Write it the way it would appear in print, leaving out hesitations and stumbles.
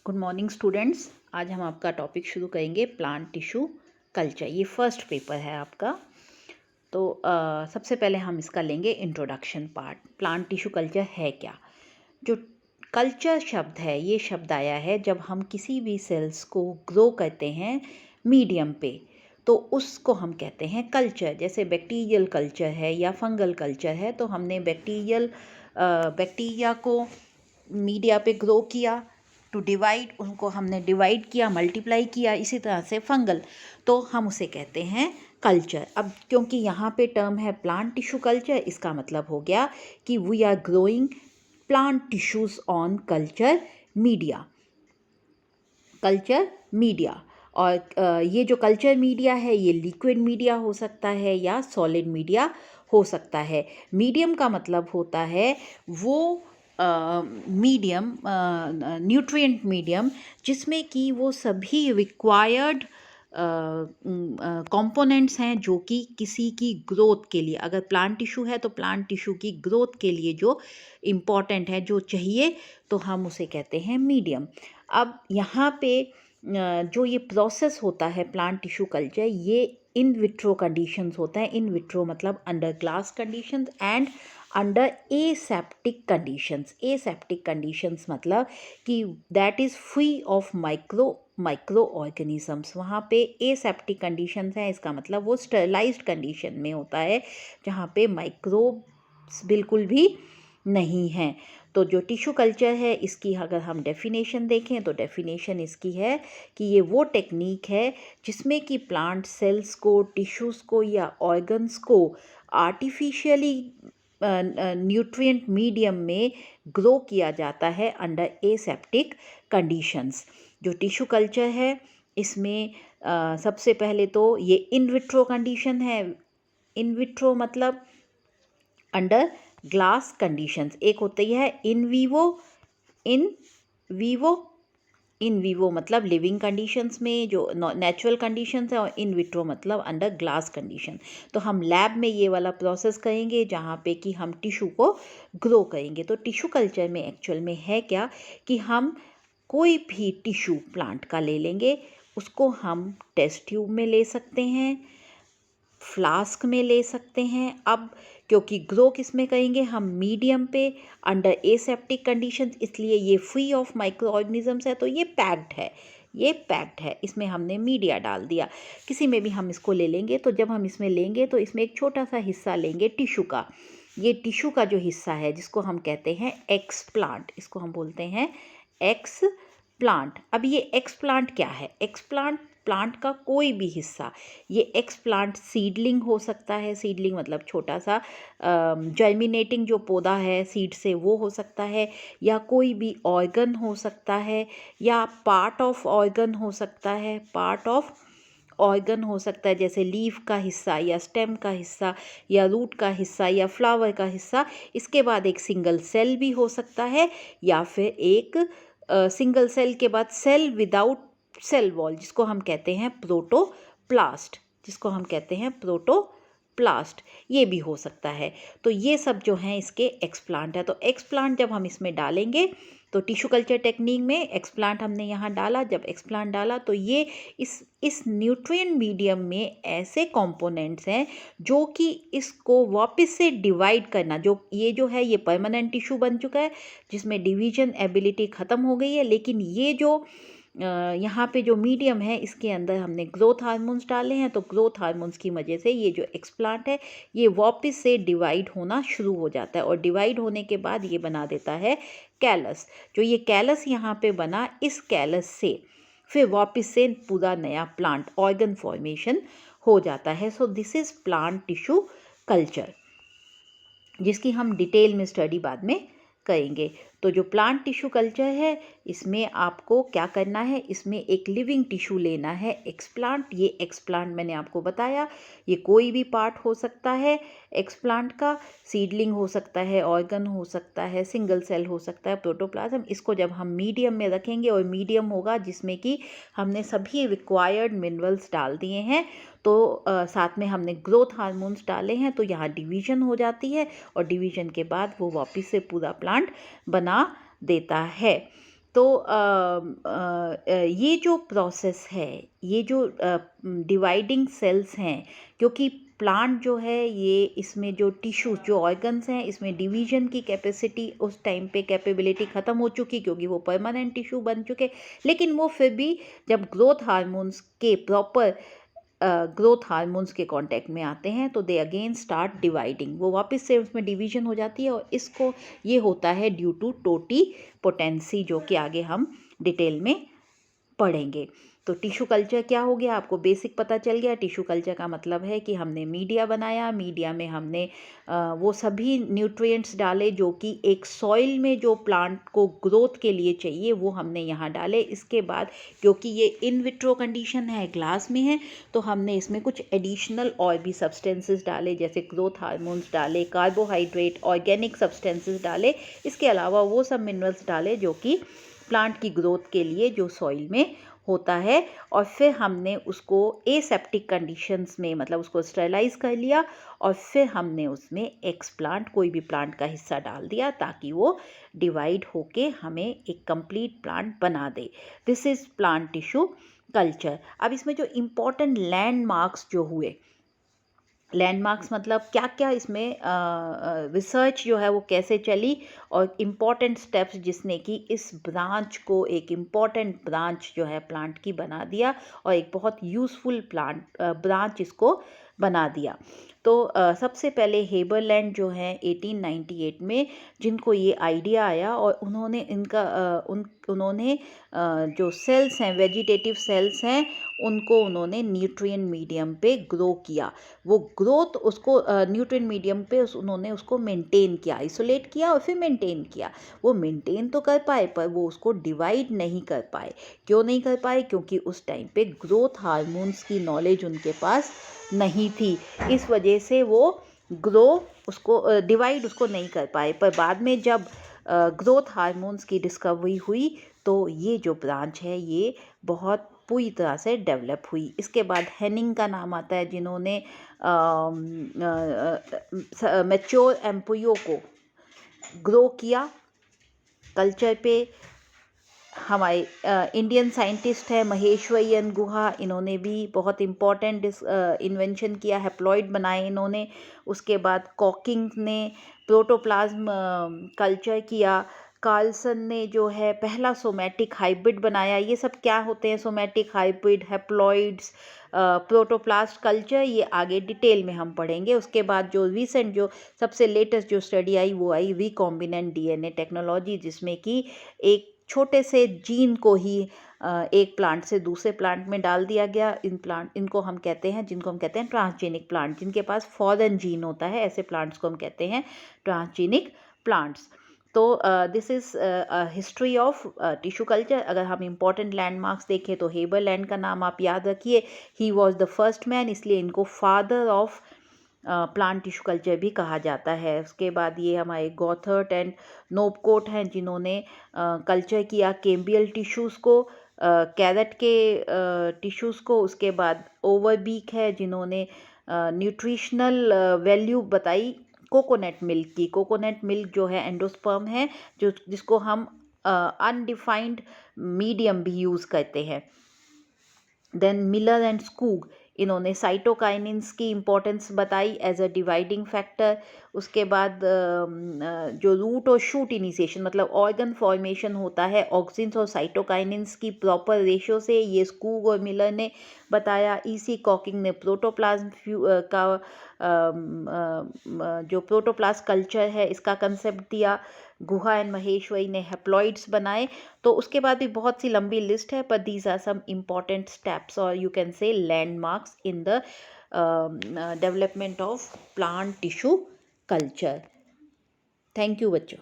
Good morning students. आज हम आपका टॉपिक शुरू करेंगे प्लांट टिश्यू कल्चर। ये फर्स्ट पेपर है आपका। तो सबसे पहले हम इसका लेंगे introduction part. Plant tissue culture है क्या? जो कल्चर शब्द है, ये शब्द आया है जब हम किसी भी सेल्स को ग्रो करते हैं मीडियम पे, तो उसको हम कहते हैं कल्चर। जैसे बैक्टीरियल कल्चर है या फंगल कल्चर है, तो हमने बैक्टीरिया को मीडिया पे ग्रो किया टू डिवाइड, उनको हमने डिवाइड किया, मल्टीप्लाई किया। इसी तरह से फंगल, तो हम उसे कहते हैं कल्चर। अब क्योंकि यहाँ पे टर्म है प्लांट टिश्यू कल्चर, इसका मतलब हो गया कि we are growing plant tissues on culture media. Culture media, और ये जो कल्चर मीडिया है ये लिक्विड मीडिया हो सकता है या सॉलिड मीडिया हो सकता है। मीडियम का मतलब होता है वो मीडियम, न्यूट्रिएंट मीडियम, जिसमें कि वो सभी रिक्वायर्ड कंपोनेंट्स हैं जो कि किसी की ग्रोथ के लिए, अगर प्लांट टिश्यू है तो प्लांट टिश्यू की ग्रोथ के लिए जो इम्पॉर्टेंट है, जो चाहिए, तो हम उसे कहते हैं मीडियम। अब यहाँ पे जो ये प्रोसेस होता है प्लांट टिश्यू कल्चर, ये इन विट्रो कंडीशंस होता है। इन विट्रो मतलब under glass conditions and under aseptic conditions. Aseptic conditions मतलब कि that is free of micro organisms. वहाँ पे एसेप्टिक कंडीशंस हैं, इसका मतलब वो स्टरलाइज्ड कंडीशन में होता है जहाँ पे माइक्रोब्स बिल्कुल भी नहीं हैं। तो जो टिश्यू कल्चर है, इसकी अगर हम डेफिनेशन देखें तो डेफिनेशन इसकी है कि ये वो टेक्निक है जिसमें कि प्लांट सेल्स को, टिश्यूज़ को या ऑर्गन्स को आर्टिफिशियली न्यूट्रिएंट मीडियम में ग्रो किया जाता है अंडर एसेप्टिक कंडीशंस। जो टिश्यू कल्चर है इसमें सबसे पहले तो ये इन विट्रो कंडीशन है। इन विट्रो मतलब अंडर ग्लास कंडीशंस। एक होती है इन वीवो। इन वीवो मतलब लिविंग कंडीशंस में जो नेचुरल कंडीशंस है, और इन विट्रो मतलब अंडर ग्लास कंडीशन। तो हम लैब में ये वाला प्रोसेस करेंगे जहाँ पे कि हम टिश्यू को ग्रो करेंगे। तो टिश्यू कल्चर में एक्चुअल में है क्या कि हम कोई भी टिश्यू प्लांट का ले लेंगे, उसको हम टेस्ट ट्यूब में ले सकते हैं, फ्लास्क में ले सकते हैं। अब क्योंकि ग्रो किस में करेंगे हम, मीडियम पे अंडर एसेप्टिक कंडीशंस, इसलिए ये फ्री ऑफ माइक्रो ऑर्गेनिजम्स है, तो ये पैक्ड है। ये पैक्ड है, इसमें हमने मीडिया डाल दिया। किसी में भी हम इसको ले लेंगे, तो जब हम इसमें लेंगे तो इसमें एक छोटा सा हिस्सा लेंगे टिश्यू का। ये टिश्यू का जो हिस्सा है जिसको हम कहते हैं एक्स प्लांट, इसको हम बोलते हैं एक्स प्लांट। अब ये एक्स प्लांट क्या है? एक्स प्लांट प्लांट का कोई भी हिस्सा। ये एक्स प्लांट सीडलिंग हो सकता है। सीडलिंग मतलब छोटा सा जर्मिनेटिंग जो पौधा है सीड से, वो हो सकता है, या कोई भी ऑर्गन हो सकता है, या पार्ट ऑफ ऑर्गन हो सकता है। पार्ट ऑफ ऑर्गन हो सकता है जैसे लीफ का हिस्सा या स्टेम का हिस्सा या रूट का हिस्सा या फ्लावर का हिस्सा। इसके बाद एक सिंगल सेल भी हो सकता है, या फिर एक सिंगल सेल के बाद सेल विदाउट सेल वॉल, जिसको हम कहते हैं प्रोटोप्लास्ट। जिसको हम कहते हैं प्रोटोप्लास्ट, ये भी हो सकता है। तो ये सब जो हैं इसके एक्सप्लांट है। तो एक्सप्लांट जब हम इसमें डालेंगे, तो टिश्यू कल्चर टेक्निक में एक्सप्लांट हमने यहाँ डाला। जब एक्सप्लांट डाला तो ये इस न्यूट्रिएंट मीडियम में ऐसे कंपोनेंट्स हैं जो कि इसको वापस से डिवाइड करना, जो है ये परमानेंट टिश्यू बन चुका है जिसमें डिवीजन एबिलिटी ख़त्म हो गई है। लेकिन ये जो यहाँ पे जो मीडियम है, इसके अंदर हमने ग्रोथ हार्मोन्स डाले हैं, तो ग्रोथ हार्मोन्स की वजह से ये जो एक्सप्लांट है ये वापस से डिवाइड होना शुरू हो जाता है, और डिवाइड होने के बाद ये बना देता है कैलस। जो ये कैलस यहाँ पे बना, इस कैलस से फिर वापस से पूरा नया प्लांट ऑर्गन फॉर्मेशन हो जाता है। So this is plant tissue culture, जिसकी हम डिटेल में स्टडी बाद में करेंगे। तो जो प्लांट टिश्यू कल्चर है, इसमें आपको क्या करना है, इसमें एक लिविंग टिश्यू लेना है, एक्सप्लांट। ये एक्सप्लांट मैंने आपको बताया, ये कोई भी पार्ट हो सकता है एक्सप्लांट का। सीडलिंग हो सकता है, ऑर्गन हो सकता है, सिंगल सेल हो सकता है, प्रोटोप्लाज्म। इसको जब हम मीडियम में रखेंगे, और मीडियम होगा जिसमें कि हमने सभी रिक्वायर्ड मिनरल्स डाल दिए हैं, तो साथ में हमने ग्रोथ हार्मोन्स डाले हैं, तो यहाँ डिवीजन हो जाती है, और डिवीजन के बाद वो वापस से पूरा प्लांट बना देता है। तो ये जो प्रोसेस है, ये जो डिवाइडिंग सेल्स हैं, क्योंकि प्लांट जो है ये इसमें जो टिश्यू जो ऑर्गन्स हैं इसमें डिवीजन की कैपेसिटी उस टाइम पे कैपेबिलिटी ख़त्म हो चुकी, क्योंकि वो परमानेंट टिश्यू बन चुके। लेकिन वो फिर भी जब ग्रोथ हार्मोन्स के प्रॉपर ग्रोथ हार्मोन्स के कांटेक्ट में आते हैं तो दे अगेन स्टार्ट डिवाइडिंग, वो वापस से उसमें डिवीजन हो जाती है। और इसको ये होता है ड्यू टू टोटी पोटेंसी, जो कि आगे हम डिटेल में पढ़ेंगे। तो टिश्यू कल्चर क्या हो गया, आपको बेसिक पता चल गया। टिश्यू कल्चर का मतलब है कि हमने मीडिया बनाया, मीडिया में हमने वो सभी न्यूट्रिएंट्स डाले जो कि एक सॉइल में जो प्लांट को ग्रोथ के लिए चाहिए वो हमने यहाँ डाले। इसके बाद क्योंकि ये इन विट्रो कंडीशन है, ग्लास में है, तो हमने इसमें कुछ एडिशनल और भी सब्सटेंसेस डाले, जैसे ग्रोथ हार्मोन्स डाले, कार्बोहाइड्रेट, ऑर्गेनिक सब्सटेंसेस डाले। इसके अलावा वो सब मिनरल्स डाले जो कि प्लांट की ग्रोथ के लिए जो सॉइल में होता है। और फिर हमने उसको एसेप्टिक कंडीशंस में, मतलब उसको स्टेरिलाइज कर लिया, और फिर हमने उसमें एक्स प्लांट, कोई भी प्लांट का हिस्सा डाल दिया ताकि वो डिवाइड होके हमें एक कंप्लीट प्लांट बना दे। This is plant tissue culture. अब इसमें जो इम्पोर्टेंट लैंडमार्क्स जो हुए, लैंडमार्क्स मतलब क्या क्या इसमें रिसर्च जो है वो कैसे चली, और इम्पॉर्टेंट स्टेप्स जिसने कि इस ब्रांच को एक इम्पॉर्टेंट ब्रांच जो है प्लांट की बना दिया, और एक बहुत यूज़फुल प्लांट ब्रांच इसको बना दिया। तो सबसे पहले हेबरलैंड जो है 1898 में जिनको ये आइडिया आया, और उन्होंने उन्होंने जो सेल्स हैं, वेजिटेटिव सेल्स हैं, उनको उन्होंने न्यूट्रिएंट मीडियम पे ग्रो किया। वो ग्रोथ उसको न्यूट्रिएंट मीडियम पे उन्होंने उसको मेंटेन किया, आइसोलेट किया और फिर मेंटेन किया। वो मेंटेन तो कर पाए पर वो उसको डिवाइड नहीं कर पाए। क्यों नहीं कर पाए? क्योंकि उस टाइम पे ग्रोथ हार्मोन्स की नॉलेज उनके पास नहीं थी। इस वजह से वो ग्रो उसको डिवाइड उसको नहीं कर पाए। पर बाद में जब ग्रोथ हार्मोन्स की डिस्कवरी हुई तो ये जो ब्रांच है ये बहुत पूरी तरह से डेवलप हुई। इसके बाद हेनिंग का नाम आता है, जिन्होंने मैच्योर एम्ब्रियो को ग्रो किया कल्चर पे। हमारे इंडियन साइंटिस्ट है महेश्वरी गुहा, इन्होंने भी बहुत इम्पॉर्टेंट इन्वेंशन किया, हैप्लॉइड बनाए इन्होंने। उसके बाद कॉकिंग ने प्रोटोप्लाज्म कल्चर किया। कार्लसन ने जो है पहला सोमैटिक हाइब्रिड बनाया। ये सब क्या होते हैं somatic hybrid, haploids, protoplast culture, ये आगे डिटेल में हम पढ़ेंगे। उसके बाद जो रिसेंट जो सबसे लेटेस्ट जो स्टडी आई वो आई रिकॉम्बिनेंट डीएनए टेक्नोलॉजी, जिसमें कि एक छोटे से जीन को ही एक प्लांट से दूसरे प्लांट में डाल दिया गया। जिनको हम कहते हैं ट्रांसजेनिक प्लांट, जिनके पास फॉरेन जीन होता है, ऐसे प्लांट्स को हम कहते हैं ट्रांसजेनिक प्लांट्स। तो this is history of tissue culture. अगर हम इम्पॉर्टेंट लैंडमार्क्स देखें तो हेबरलैंड का नाम आप याद रखिए, he was the first man, इसलिए इनको father of plant tissue culture भी कहा जाता है। उसके बाद ये हमारे गॉथर्ट एंड नोबकोट हैं, जिन्होंने कल्चर किया केम्बियल टिश्यूज़ को, कैरेट के टिश्यूज़ को। उसके बाद ओवरबीक है, जिन्होंने न्यूट्रिशनल वैल्यू बताई कोकोनट मिल्क की। कोकोनट मिल्क जो है एंडोस्पर्म है, जिसको हम अनडिफाइंड मीडियम भी यूज़ करते हैं। देन मिलर एंड स्कूग, इन्होंने साइटोकाइनिन्स की इम्पोर्टेंस बताई एज अ डिवाइडिंग फैक्टर। उसके बाद जो रूट और शूट इनिशिएशन मतलब ऑर्गन फॉर्मेशन होता है ऑक्सिन्स और साइटोकाइनिन्स की प्रॉपर रेशियो से, ये स्कूग और मिलर ने बताया। ईसी कॉकिंग ने प्रोटोप्लाज्म का जो प्रोटोप्लास्ट कल्चर है इसका कंसेप्ट दिया। गुहा एंड महेश्वरी ने हैप्लॉइड्स बनाए। तो उसके बाद भी बहुत सी लंबी लिस्ट है, पर these are some important steps और you can say landmarks in the development of plant tissue culture. Thank you बच्चों।